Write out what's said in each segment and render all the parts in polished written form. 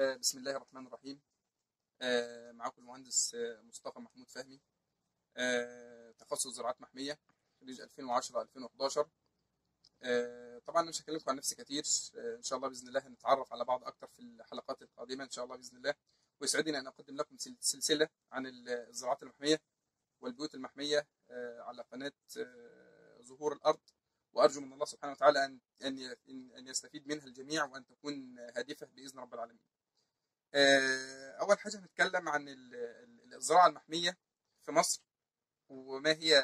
بسم الله الرحمن الرحيم. معاكم المهندس مصطفى محمود فهمي، تخصص زراعات محمية، خريج 2010 2011. طبعا مش هكلمكم عن نفسي كتير. ان شاء الله باذن الله هنتعرف على بعض اكتر في الحلقات القادمة ان شاء الله باذن الله. ويسعدني ان اقدم لكم سلسلة عن الزراعات المحمية والبيوت المحمية على قناة ظهور الارض، وارجو من الله سبحانه وتعالى ان يستفيد منها الجميع وان تكون هادفة باذن رب العالمين. أول حاجة هنتكلم عن الزراعة المحمية في مصر، وما هي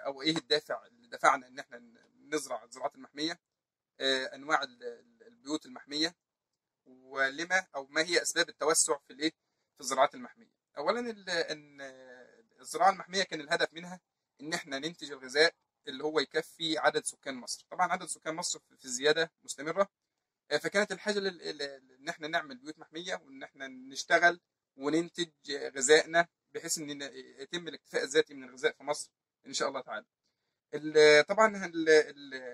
أو إيه الدافع اللي دفعنا إن إحنا نزرع الزراعات المحمية، أنواع البيوت المحمية، ولما أو ما هي أسباب التوسع في الإيه في الزراعات المحمية. أولا إن الزراعة المحمية كان الهدف منها إن إحنا ننتج الغذاء اللي هو يكفي عدد سكان مصر. طبعا عدد سكان مصر في زيادة مستمرة، فكانت الحاجه ان احنا نعمل بيوت محميه وان احنا نشتغل وننتج غذائنا بحيث ان يتم الاكتفاء الذاتي من الغذاء في مصر ان شاء الله تعالى. طبعا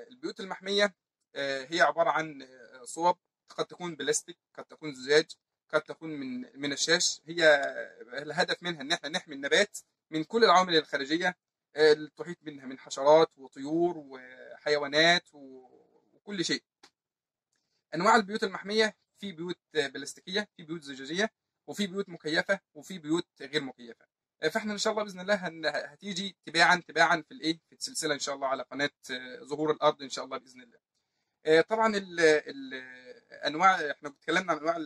البيوت المحميه هي عباره عن صوب، قد تكون بلاستيك، قد تكون زجاج، قد تكون من الشاش. هي الهدف منها ان احنا نحمي النبات من كل العوامل الخارجيه اللي تحيط منها من حشرات وطيور وحيوانات وكل شيء. انواع البيوت المحميه: في بيوت بلاستيكيه، في بيوت زجاجيه، وفي بيوت مكيفه، وفي بيوت غير مكيفه. فاحنا ان شاء الله باذن الله هتيجي تباعا في السلسله ان شاء الله على قناه ظهور الارض ان شاء الله باذن الله. طبعا انواع، احنا اتكلمنا عن انواع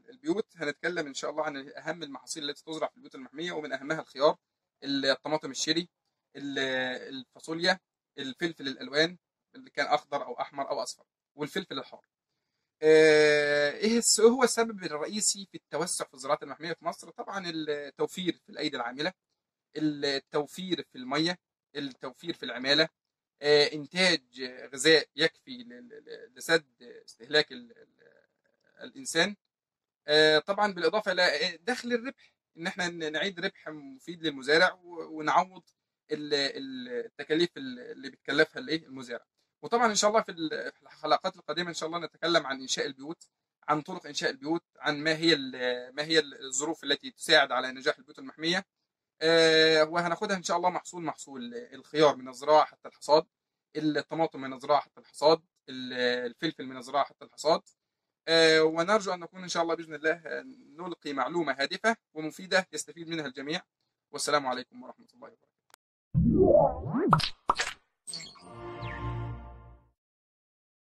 البيوت، هنتكلم ان شاء الله عن اهم المحاصيل التي تزرع في البيوت المحميه، ومن اهمها الخيار، الطماطم الشيري، الفاصوليا، الفلفل الالوان اللي كان اخضر او احمر او اصفر، والفلفل الحار. ايه هو السبب الرئيسي في التوسع في الزراعات المحميه في مصر؟ طبعا التوفير في الايدي العامله، التوفير في الميه، التوفير في العماله، انتاج غذاء يكفي لسد استهلاك الانسان، طبعا بالاضافه الى دخل الربح، ان احنا نعيد ربح مفيد للمزارع ونعوض التكاليف اللي بتكلفها المزارع. وطبعا ان شاء الله في الحلقات القادمه ان شاء الله نتكلم عن انشاء البيوت، عن طرق انشاء البيوت، عن ما هي الظروف التي تساعد على نجاح البيوت المحميه. وهناخدها ان شاء الله محصول الخيار من الزراعه حتى الحصاد، الطماطم من الزراعه حتى الحصاد، الفلفل من الزراعه حتى الحصاد. ونرجو ان نكون ان شاء الله باذن الله نلقي معلومه هادفه ومفيده يستفيد منها الجميع. والسلام عليكم ورحمه الله وبركاته.